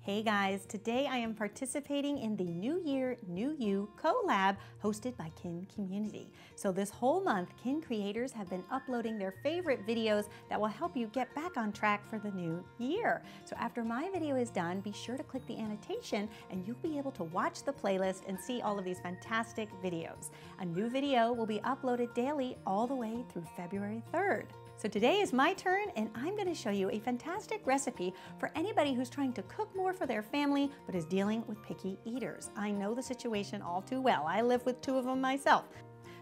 Hey guys, today I am participating in the New Year, New You collab hosted by Kin Community. So this whole month, Kin creators have been uploading their favorite videos that will help you get back on track for the new year. So after my video is done, be sure to click the annotation and you'll be able to watch the playlist and see all of these fantastic videos. A new video will be uploaded daily all the way through February 3rd. So today is my turn and I'm going to show you a fantastic recipe for anybody who's trying to cook more for their family but is dealing with picky eaters. I know the situation all too well. I live with two of them myself.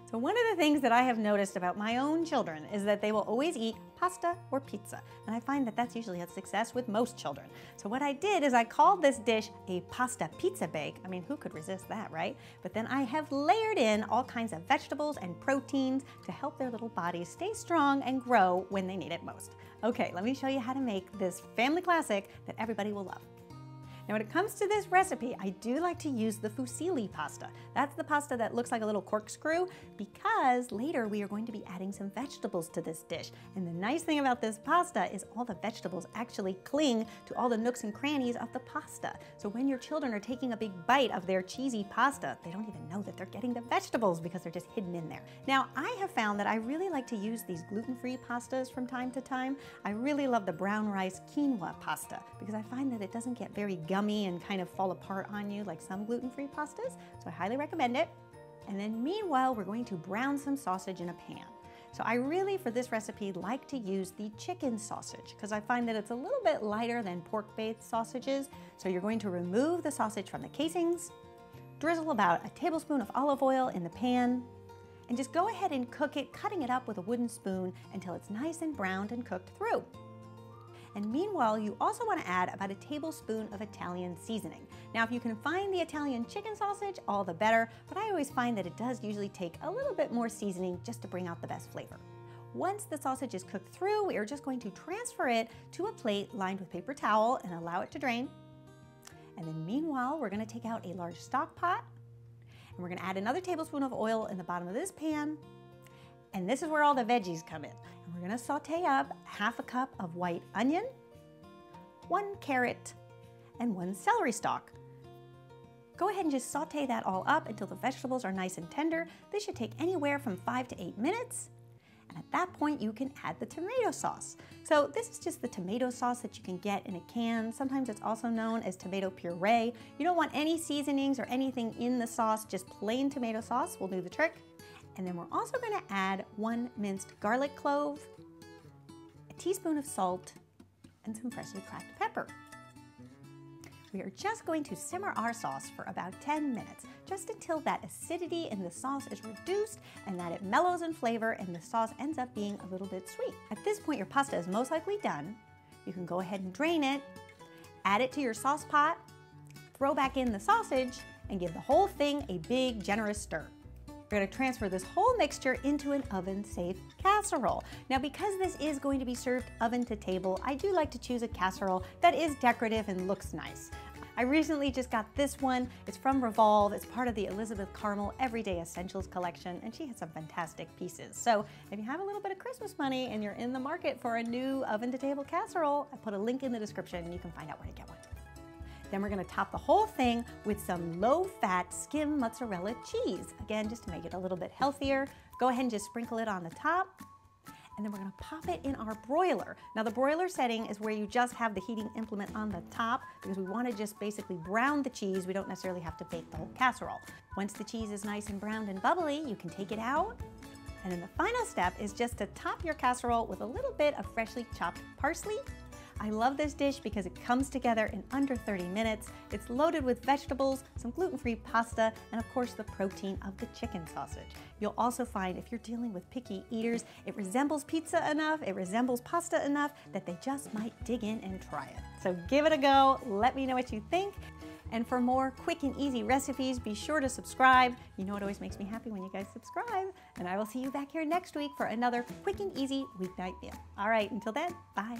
So one of the things that I have noticed about my own children is that they will always eat pasta or pizza. And I find that that's usually a success with most children. So what I did is I called this dish a pasta pizza bake. I mean, who could resist that, right? But then I have layered in all kinds of vegetables and proteins to help their little bodies stay strong and grow when they need it most. Okay, let me show you how to make this family classic that everybody will love. Now when it comes to this recipe, I do like to use the fusilli pasta. That's the pasta that looks like a little corkscrew because later we are going to be adding some vegetables to this dish. And the nice thing about this pasta is all the vegetables actually cling to all the nooks and crannies of the pasta. So when your children are taking a big bite of their cheesy pasta, they don't even know that they're getting the vegetables because they're just hidden in there. Now I have found that I really like to use these gluten-free pastas from time to time. I really love the brown rice quinoa pasta because I find that it doesn't get very gummy and kind of fall apart on you like some gluten-free pastas, so I highly recommend it. And then meanwhile, we're going to brown some sausage in a pan. So I really, for this recipe, like to use the chicken sausage because I find that it's a little bit lighter than pork-based sausages. So you're going to remove the sausage from the casings, drizzle about a tablespoon of olive oil in the pan, and just go ahead and cook it, cutting it up with a wooden spoon until it's nice and browned and cooked through. And meanwhile, you also want to add about a tablespoon of Italian seasoning. Now, if you can find the Italian chicken sausage, all the better, but I always find that it does usually take a little bit more seasoning just to bring out the best flavor. Once the sausage is cooked through, we are just going to transfer it to a plate lined with paper towel and allow it to drain. And then meanwhile, we're going to take out a large stock pot, and we're going to add another tablespoon of oil in the bottom of this pan. And this is where all the veggies come in. And we're gonna saute up half a cup of white onion, 1 carrot, and 1 celery stalk. Go ahead and just saute that all up until the vegetables are nice and tender. This should take anywhere from 5 to 8 minutes. And at that point, you can add the tomato sauce. So this is just the tomato sauce that you can get in a can. Sometimes it's also known as tomato puree. You don't want any seasonings or anything in the sauce, just plain tomato sauce will do the trick. And then we're also going to add 1 minced garlic clove, a teaspoon of salt, and some freshly cracked pepper. We are just going to simmer our sauce for about 10 minutes, just until that acidity in the sauce is reduced and that it mellows in flavor and the sauce ends up being a little bit sweet. At this point, your pasta is most likely done. You can go ahead and drain it, add it to your sauce pot, throw back in the sausage, and give the whole thing a big, generous stir. We're going to transfer this whole mixture into an oven-safe casserole. Now, because this is going to be served oven to table, I do like to choose a casserole that is decorative and looks nice. I recently just got this one. It's from Revolve. It's part of the Elizabeth Carmel Everyday Essentials collection, and she has some fantastic pieces. So if you have a little bit of Christmas money and you're in the market for a new oven-to-table casserole, I put a link in the description and you can find out where to get one. Then we're going to top the whole thing with some low-fat skim mozzarella cheese. Again, just to make it a little bit healthier. Go ahead and just sprinkle it on the top. And then we're going to pop it in our broiler. Now the broiler setting is where you just have the heating implement on the top because we want to just basically brown the cheese. We don't necessarily have to bake the whole casserole. Once the cheese is nice and browned and bubbly, you can take it out. And then the final step is just to top your casserole with a little bit of freshly chopped parsley. I love this dish because it comes together in under 30 minutes. It's loaded with vegetables, some gluten-free pasta, and of course the protein of the chicken sausage. You'll also find if you're dealing with picky eaters, it resembles pizza enough, it resembles pasta enough that they just might dig in and try it. So give it a go, let me know what you think. And for more quick and easy recipes, be sure to subscribe. You know it always makes me happy when you guys subscribe. And I will see you back here next week for another quick and easy weeknight meal. All right, until then, bye.